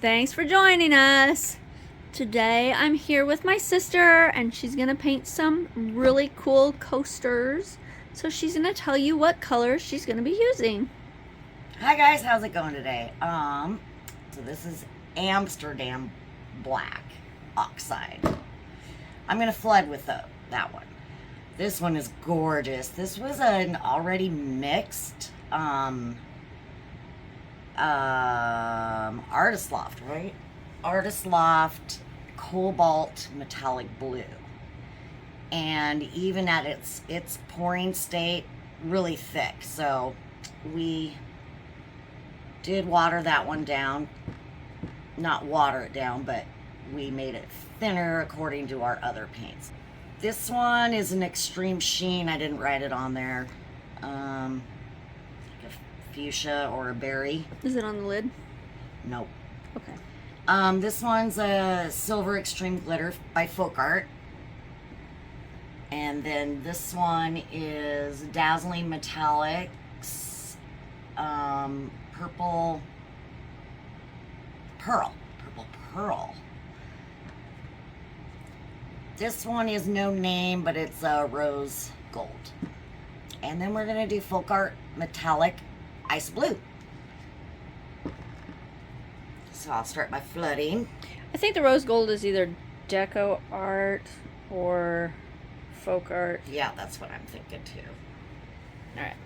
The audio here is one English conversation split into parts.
Thanks for joining us. Today I'm here with my sister and she's gonna paint some really cool coasters. So she's gonna tell you what colors she's gonna be using. Hi guys, how's it going today? So this is Amsterdam black Oxide. I'm gonna flood with that one. This one is gorgeous. This was an already mixed Artist Loft, right? Artist Loft Cobalt metallic blue, and even at its pouring state, really thick. So we did water that one down, not water it down, but we made it thinner according to our other paints. This one is an extreme sheen. I didn't write it on there. Like a fuchsia or a berry. Is it on the lid? Nope. Okay. This one's a silver extreme glitter by FolkArt. And then this one is Dazzling metallics, purple pearl. This one is no name, but it's rose gold. And then we're gonna do FolkArt metallic ice blue. So I'll start by flooding. I think the rose gold is either DecoArt or FolkArt. Yeah, that's what I'm thinking too. Alright.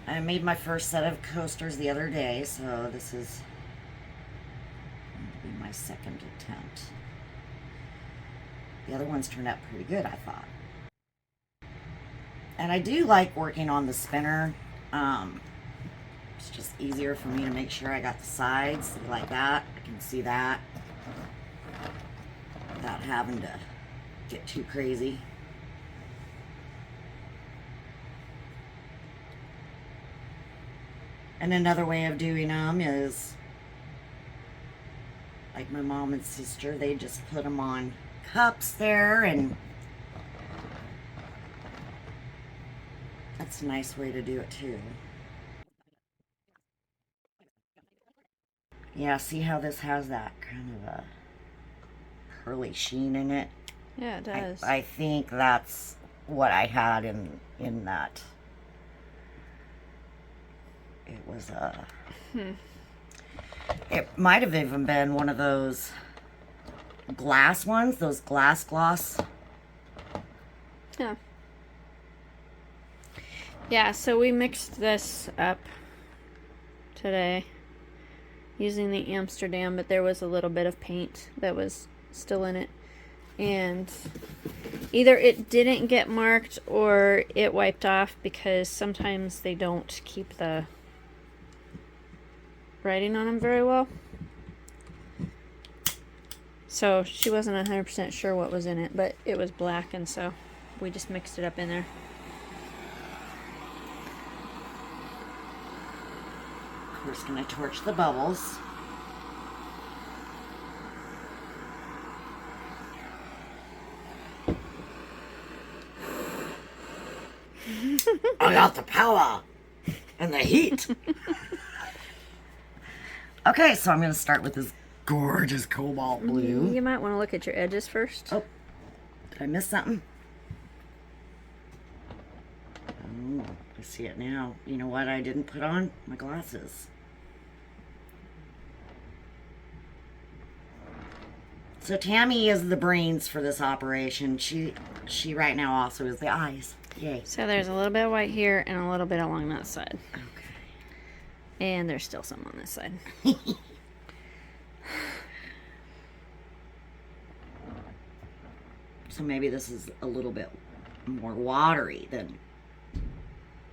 I made my first set of coasters the other day, so this is going to be my second attempt. The other ones turned out pretty good, I thought. And I do like working on the spinner. It's just easier for me to make sure I got the sides like that. I can see that without having to get too crazy. And another way of doing them is like my mom and sister, they just put them on cups there, and that's a nice way to do it too. Yeah, see how this has that kind of a pearly sheen in it? Yeah, it does. I think that's what I had in that. It was it might have even been one of those glass ones, those glass gloss. Yeah. Yeah, so we mixed this up today using the Amsterdam, but there was a little bit of paint that was still in it. And either it didn't get marked or it wiped off, because sometimes they don't keep the writing on them very well. So she wasn't 100% sure what was in it, but it was black, and so we just mixed it up in there. We're just going to torch the bubbles. I got the power and the heat. Okay, so I'm going to start with this gorgeous cobalt blue. You might want to look at your edges first. Oh, did I miss something? Oh, I see it now. You know what I didn't put on? My glasses. So Tammie is the brains for this operation. She right now also is the eyes. Yay. So there's a little bit of white here and a little bit along that side. Okay. And there's still some on this side. So maybe this is a little bit more watery than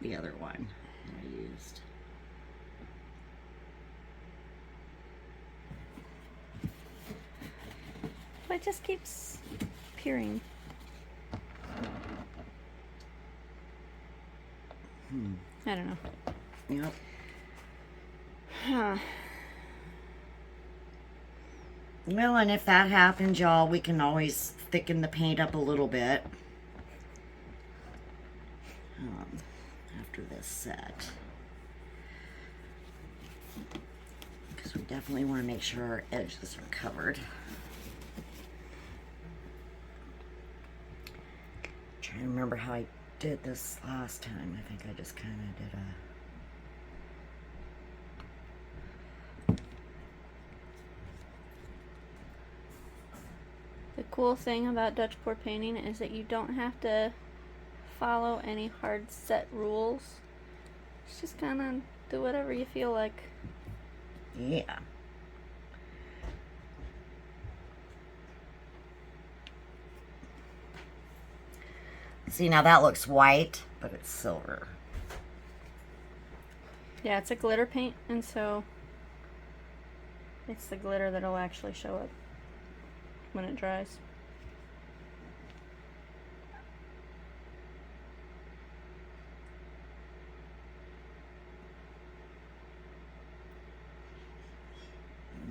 the other one that I used. But it just keeps appearing. I don't know. Yep. Huh. Well, and if that happens, y'all, we can always thicken the paint up a little bit after this set. Because we definitely want to make sure our edges are covered. Trying to remember how I did this last time. I think I just kind of did a... The cool thing about Dutch pour painting is that you don't have to follow any hard set rules. It's just kind of do whatever you feel like. Yeah. See, now that looks white, but it's silver. Yeah, it's a glitter paint, and so it's the glitter that'll actually show up when it dries.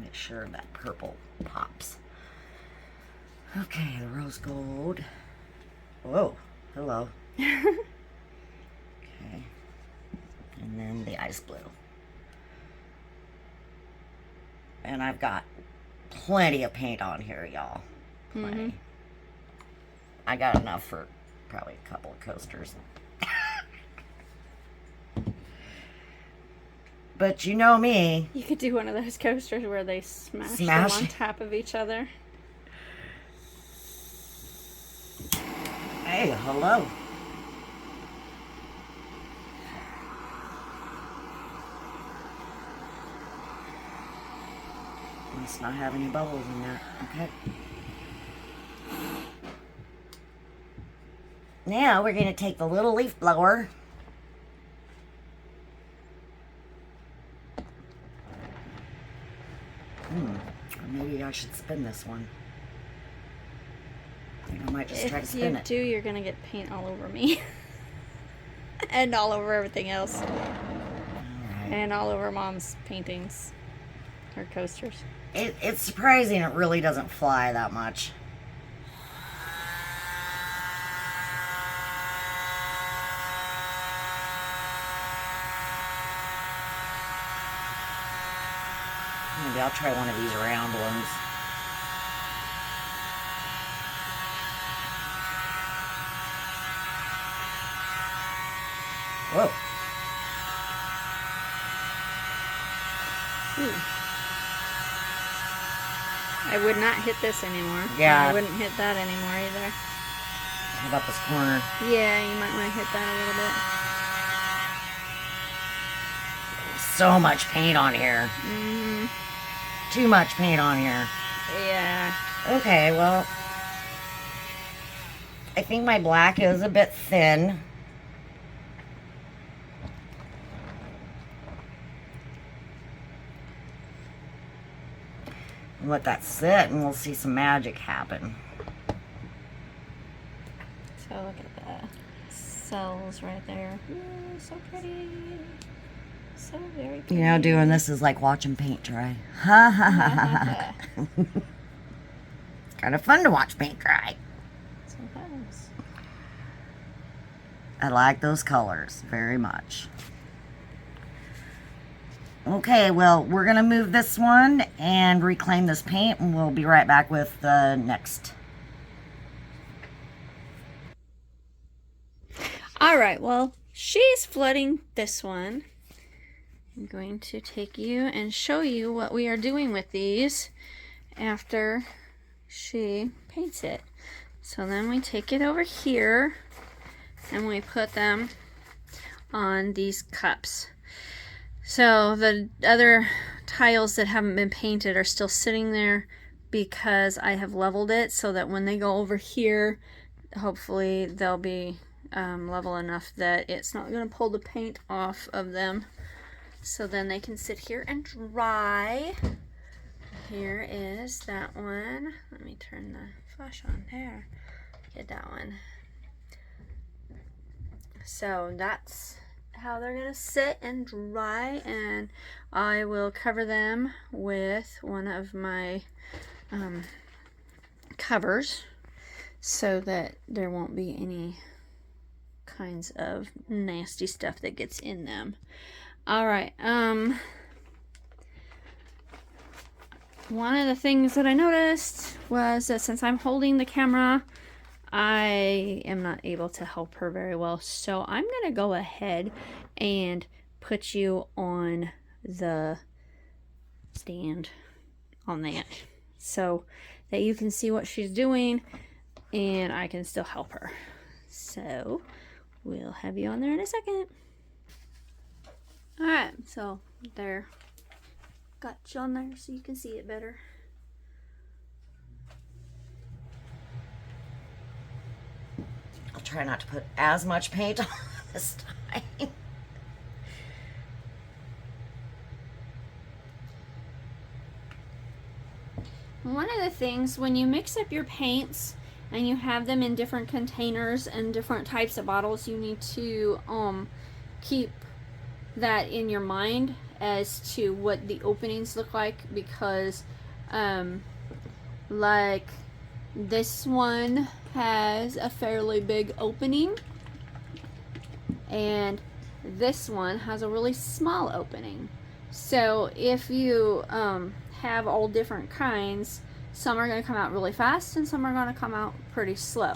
Make sure that purple pops. Okay, the rose gold. Whoa, hello. Okay. And then the ice blue. And I've got plenty of paint on here, y'all. Plenty. I got enough for probably a couple of coasters. But you know me. You could do one of those coasters where they smash them on top of each other. Hey, hello. Must not have any bubbles in that. Okay. Now we're going to take the little leaf blower. Maybe I should spin this one. I think I might just try to spin it. If you do, you're going to get paint all over me. And all over everything else. All right. And all over Mom's paintings. Her coasters. It's surprising it really doesn't fly that much. Maybe I'll try one of these round ones. Whoa. Ooh. I would not hit this anymore. Yeah. I wouldn't hit that anymore either. How about this corner? Yeah, you might want to hit that a little bit. So much paint on here. Too much paint on here. Yeah. Okay, well, I think my black is a bit thin. Let that sit and we'll see some magic happen. So look at the cells right there. Ooh, so pretty. So very pretty. You know, doing this is like watching paint dry. Ha ha ha ha ha. It's kind of fun to watch paint dry. Sometimes. I like those colors very much. Okay, well, we're going to move this one and reclaim this paint, and we'll be right back with the next. All right, well, she's flooding this one. I'm going to take you and show you what we are doing with these after she paints it. So then we take it over here and we put them on these cups. So the other tiles that haven't been painted are still sitting there because I have leveled it so that when they go over here, hopefully they'll be level enough that it's not going to pull the paint off of them. So then they can sit here and dry. Here is that one. Let me turn the flash on there. Get that one. So that's how they're gonna sit and dry, and I will cover them with one of my covers so that there won't be any kinds of nasty stuff that gets in them. All right, one of the things that I noticed was that since I'm holding the camera, I am not able to help her very well. So I'm going to go ahead and put you on the stand on that so that you can see what she's doing and I can still help her. So we'll have you on there in a second. Alright, so there. Got you on there so you can see it better. I'll try not to put as much paint on this time. One of the things when you mix up your paints and you have them in different containers and different types of bottles, you need to keep that in your mind as to what the openings look like, because like this one has a fairly big opening and this one has a really small opening. So if you have all different kinds, some are going to come out really fast and some are going to come out pretty slow.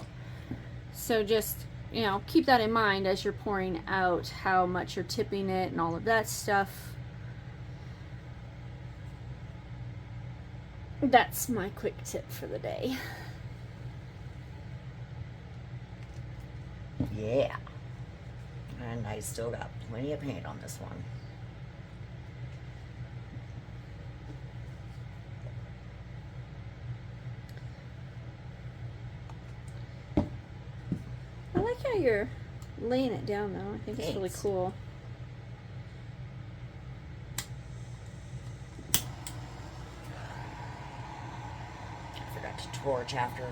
So just, you know, keep that in mind as you're pouring out how much you're tipping it and all of that stuff. That's my quick tip for the day. Yeah. And I still got plenty of paint on this one. I like how you're laying it down though. I think it's really Thanks. cool. I forgot to torch after.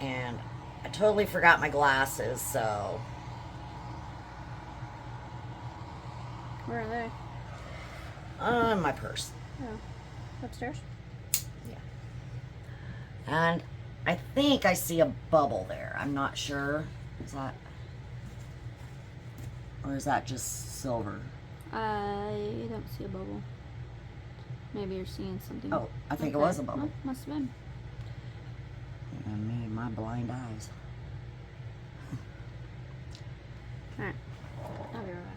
And I totally forgot my glasses, so. Where are they? In my purse. Oh, upstairs? Yeah. And I think I see a bubble there. I'm not sure. Is that. Or is that just silver? I don't see a bubble. Maybe you're seeing something. Oh, I think it was a bubble. Oh, must have been. And me and my blind eyes. Alright. I'll be right back.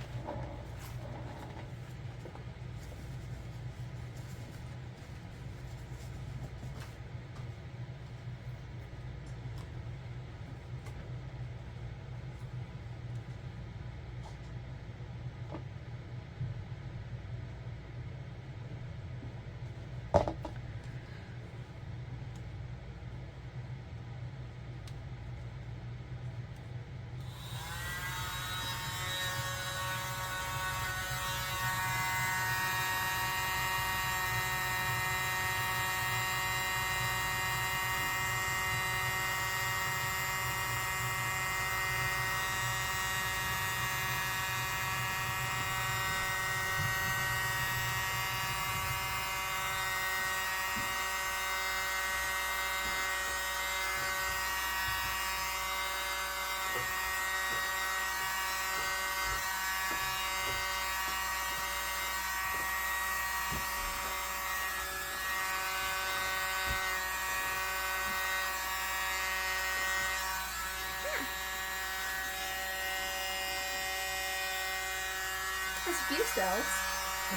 That's a few cells.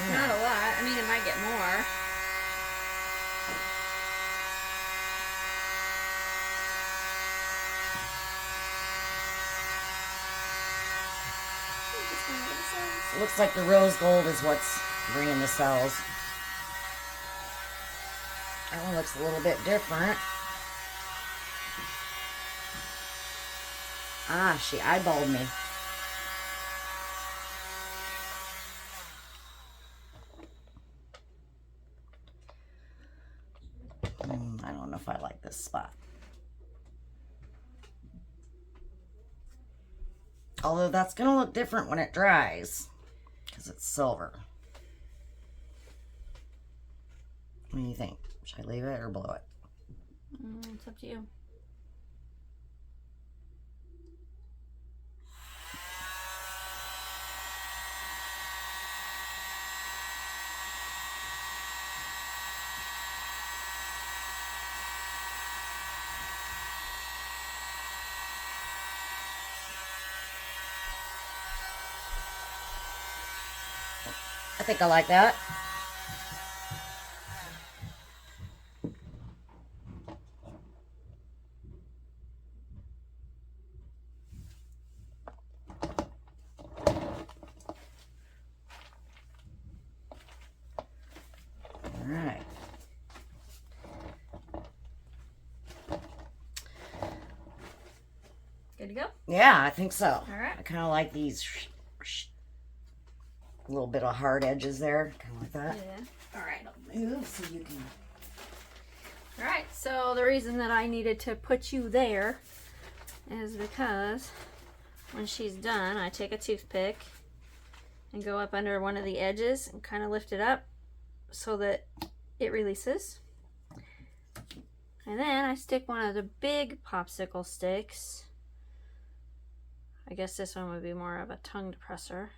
Yeah. Not a lot. I mean, it might get more. Looks like the rose gold is what's bringing the cells. That one looks a little bit different. Ah, she eyeballed me. I don't know if I like this spot. Although that's going to look different when it dries, because it's silver. What do you think? Should I leave it or blow it? It's up to you. I think I like that. All right. Good to go? Yeah, I think so. All right. I kind of like these a little bit of hard edges there. Kind of like that. Yeah. All right. I'll move so you can. All right. So the reason that I needed to put you there is because when she's done, I take a toothpick and go up under one of the edges and kind of lift it up so that it releases. And then I stick one of the big popsicle sticks. I guess this one would be more of a tongue depressor.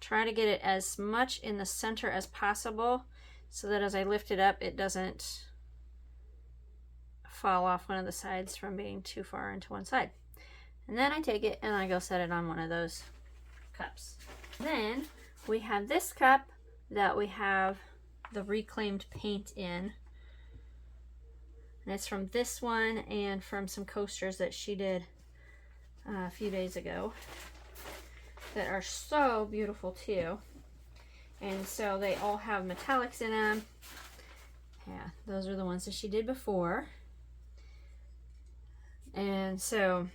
Try to get it as much in the center as possible so that as I lift it up, it doesn't fall off one of the sides from being too far into one side. And then I take it and I go set it on one of those cups. Then we have this cup that we have the reclaimed paint in. And it's from this one and from some coasters that she did a few days ago that are so beautiful too. And so they all have metallics in them. Yeah, those are the ones that she did before. And so,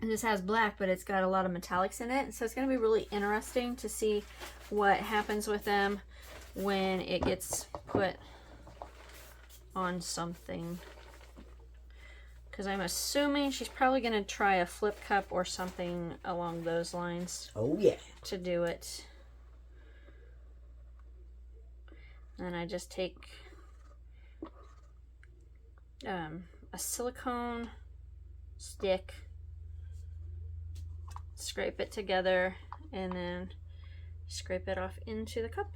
and this has black, but it's got a lot of metallics in it. So it's going to be really interesting to see what happens with them when it gets put on something. Because I'm assuming she's probably going to try a flip cup or something along those lines. Oh, yeah. To do it. And I just take a silicone stick, scrape it together, and then scrape it off into the cup.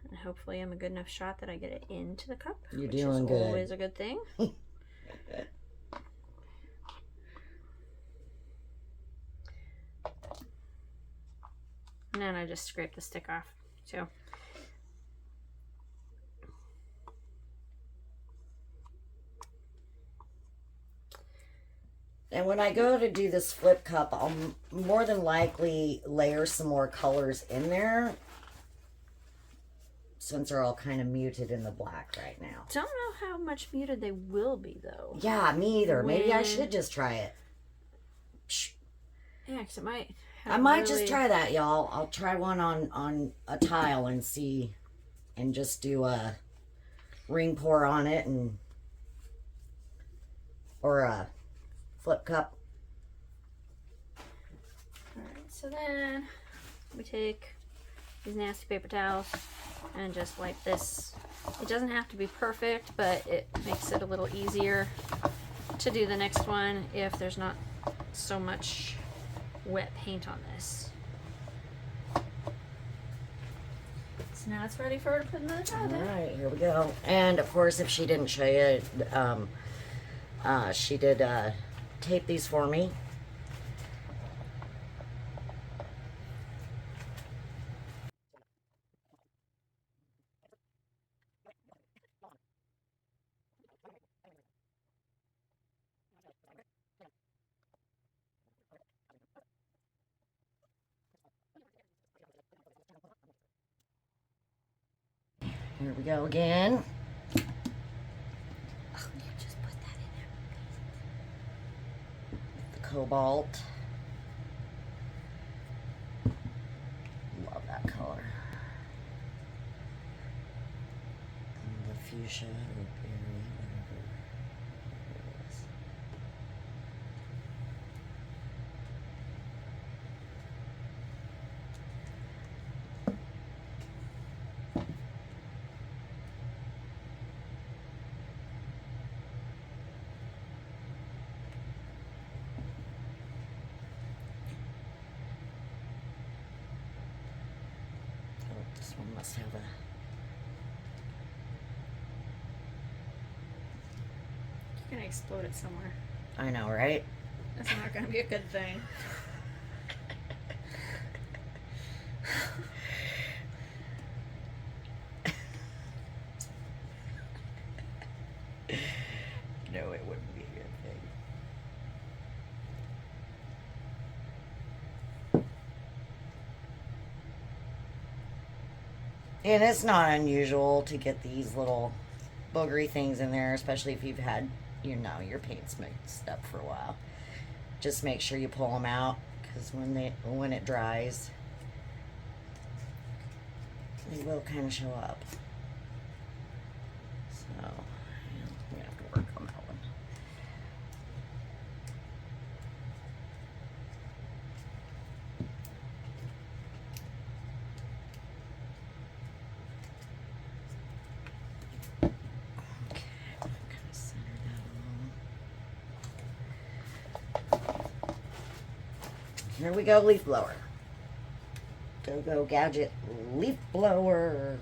And hopefully I'm a good enough shot that I get it into the cup. You're which doing is good. Always a good thing. And then I just scrape the stick off too. And when I go to do this flip cup, I'll more than likely layer some more colors in there, since they're all kind of muted in the black right now. Don't know how much muted they will be though. Yeah, me either. Maybe I should just try it. Yeah, because it might. I might just try that, y'all. I'll try one on a tile and see, and just do a ring pour on it, and or a flip cup. Alright, so then we take these nasty paper towels and just wipe this. It doesn't have to be perfect, but it makes it a little easier to do the next one if there's not so much wet paint on this. So now it's ready for her to put another towel down. Alright, here we go. And of course, if she didn't show you, she did tape these for me. Here we go again. Oh, you just put that in there. The Cobalt. Love that color. And the fuchsia or berry, whatever it is. This one must have a... You're gonna explode it somewhere. I know, right? That's not gonna be a good thing. No, it wouldn't be a good thing. And it's not unusual to get these little boogery things in there, especially if you've had, you know, your paint's mixed up for a while. Just make sure you pull them out, because when it dries, they will kind of show up. So, yeah, we have to work on that one. Okay, I'm gonna center that along. Here we go, leaf blower. Go gadget leaf blower.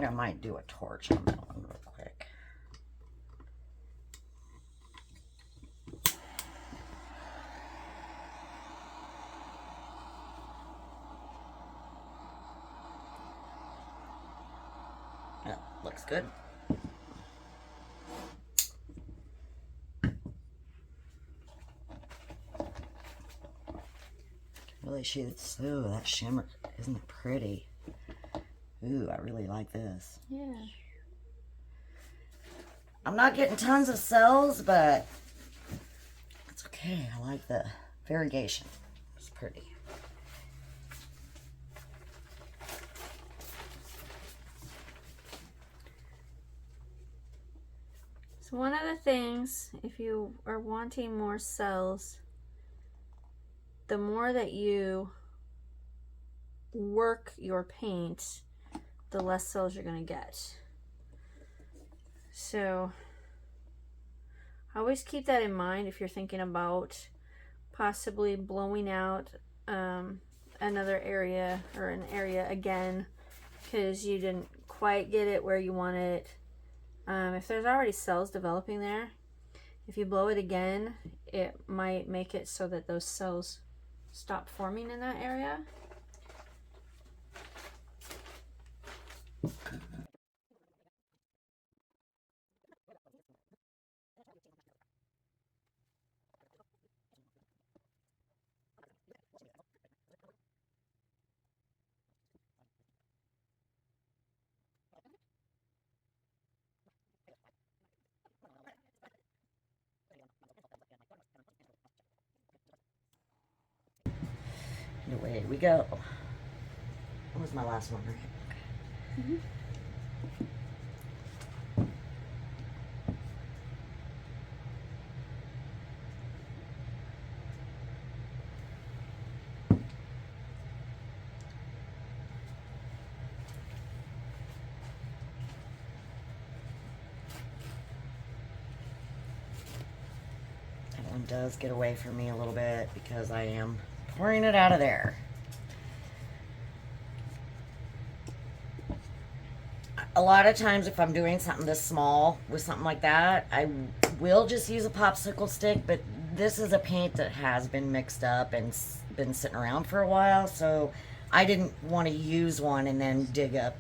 I might do a torch on that one real quick. Yeah, looks good. Really shoots. Ooh, that shimmer, isn't it pretty? Ooh, I really like this. Yeah. I'm not getting tons of cells, but it's okay. I like the variegation. It's pretty. So one of the things, if you are wanting more cells, the more that you work your paint, the less cells you're going to get. So always keep that in mind if you're thinking about possibly blowing out another area or an area again because you didn't quite get it where you want it. If there's already cells developing there, if you blow it again, it might make it so that those cells stop forming in that area. And away we go. That was my last one, right? Mm-hmm. one does get away from me a little bit because I am pouring it out of there. A lot of times if I'm doing something this small with something like that, I will just use a popsicle stick, but this is a paint that has been mixed up and been sitting around for a while, so I didn't want to use one and then dig up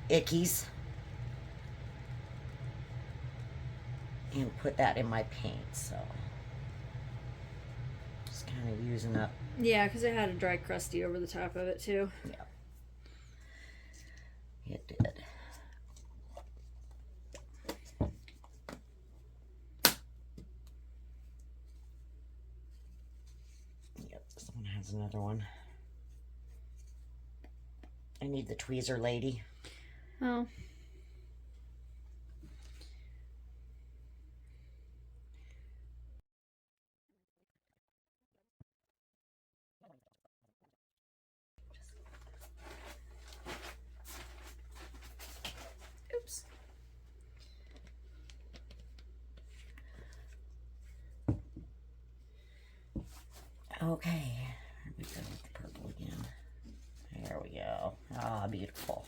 ickies and put that in my paint, so just kind of using up. Yeah, because it had a dry crusty over the top of it too. Yeah, it did. Yep, someone has another one. I need the tweezer lady. Oh. Oops. Okay, here we go with the purple again. There we go. Ah, beautiful.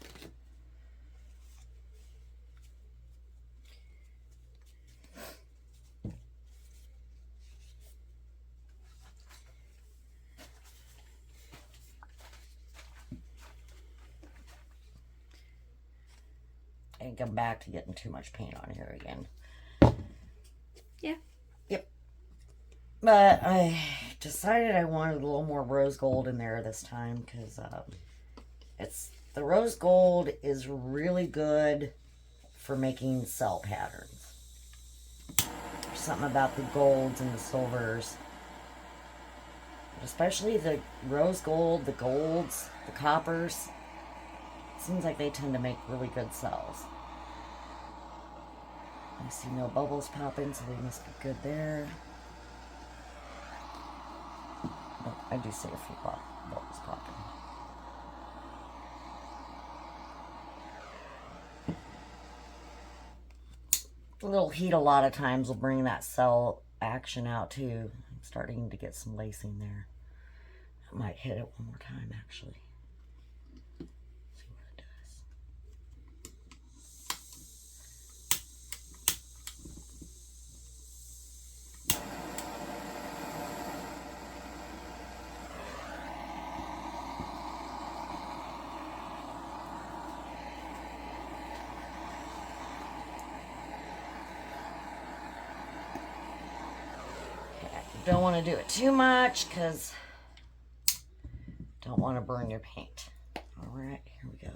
And come back to getting too much paint on here again. Yeah. Yep. But I decided I wanted a little more rose gold in there this time because the rose gold is really good for making cell patterns. There's something about the golds and the silvers, especially the rose gold, the golds, the coppers. Seems like they tend to make really good cells. I see no bubbles popping, so they must be good there. Oh, I do see a few bubbles popping. A little heat a lot of times will bring that cell action out too. I'm starting to get some lacing there. I might hit it one more time actually. See what it does. Don't want to do it too much because don't want to burn your paint. All right, here we go.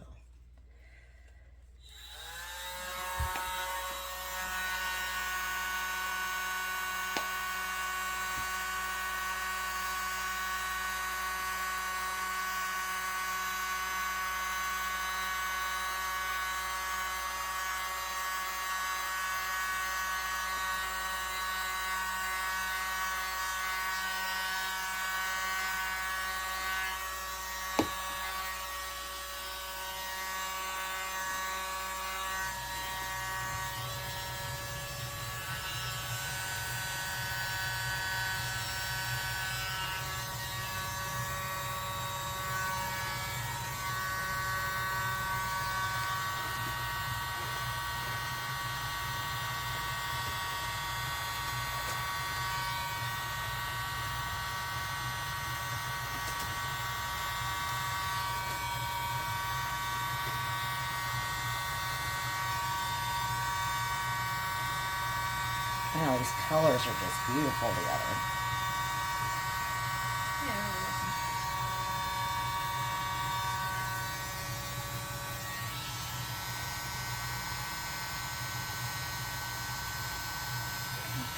Wow, these colors are just beautiful together.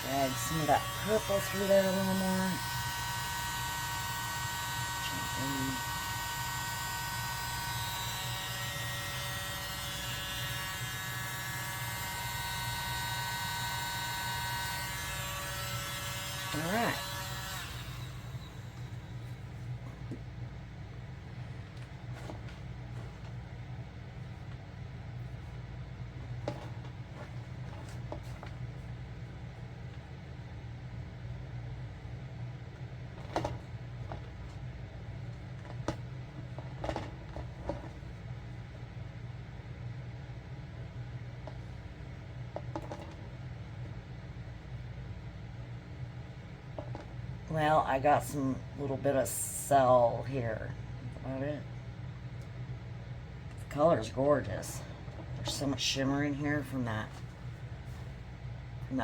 Drag some of that purple through there a little more. Gently. All right. Well, I got some little bit of cell here. That's about it. The color's gorgeous. There's so much shimmer in here from that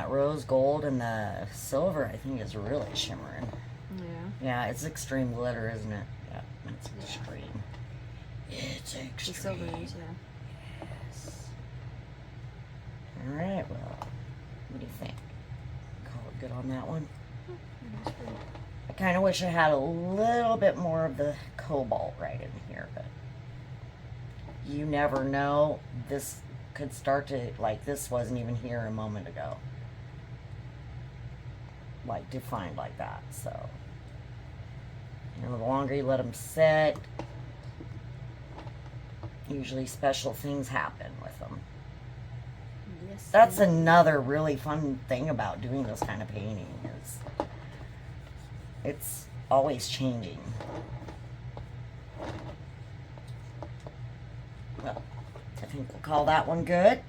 rose gold, and the silver I think is really shimmering. Yeah. Yeah, it's extreme glitter, isn't it? Yeah, it's extreme. It's extreme. The silver is, yeah. Yes. Alright, well, what do you think? Call it good on that one? I kind of wish I had a little bit more of the cobalt right in here, but you never know. This could start to, like, this wasn't even here a moment ago. Like, defined like that, so. You know, the longer you let them sit, usually special things happen with them. Yes. That's another really fun thing about doing this kind of painting is it's always changing. Well, I think we'll call that one good.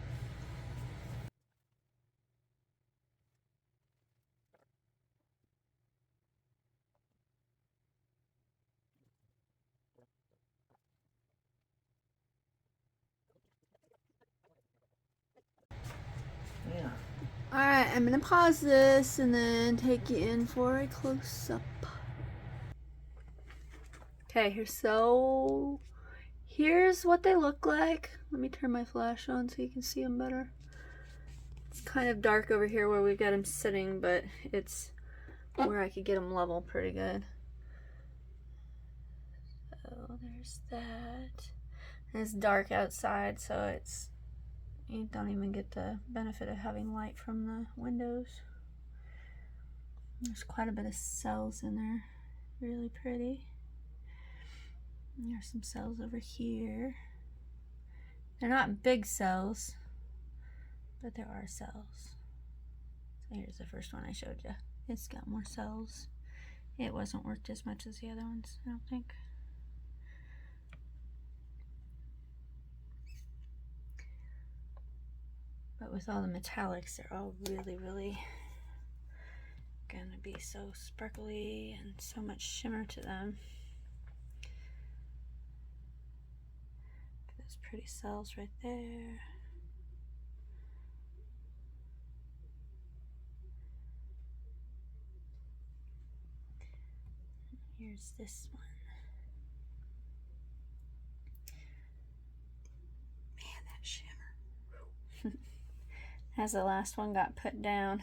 Yeah. Alright, I'm gonna pause this and then take you in for a close-up. Okay, here's what they look like. Let me turn my flash on so you can see them better. It's kind of dark over here where we've got them sitting, but it's where I could get them level pretty good. So there's that. And it's dark outside, so you don't even get the benefit of having light from the windows. There's quite a bit of cells in there. Really pretty. And there's some cells over here. They're not big cells, but there are cells. So here's the first one I showed you. It's got more cells. It wasn't worked as much as the other ones, I don't think. But with all the metallics, they're all really, really gonna be so sparkly and so much shimmer to them. Those pretty cells right there. Here's this one. Man, that shimmer. As the last one got put down,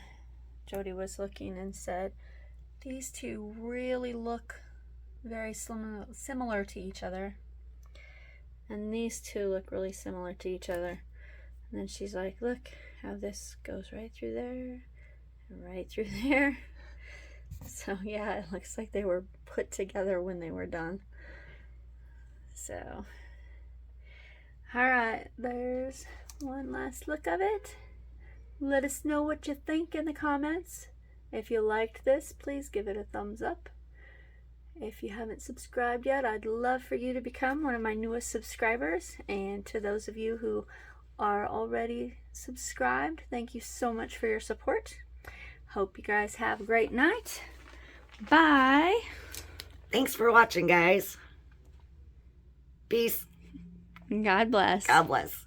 Jodie was looking and said, these two really look very similar to each other. And these two look really similar to each other. And then she's like, look how this goes right through there and right through there. So yeah, it looks like they were put together when they were done. So, alright, there's one last look of it. Let us know what you think in the comments. If you liked this, please give it a thumbs up. If you haven't subscribed yet, I'd love for you to become one of my newest subscribers. And to those of you who are already subscribed, thank you so much for your support. Hope you guys have a great night. Bye. Thanks for watching, guys. Peace. God bless. God bless.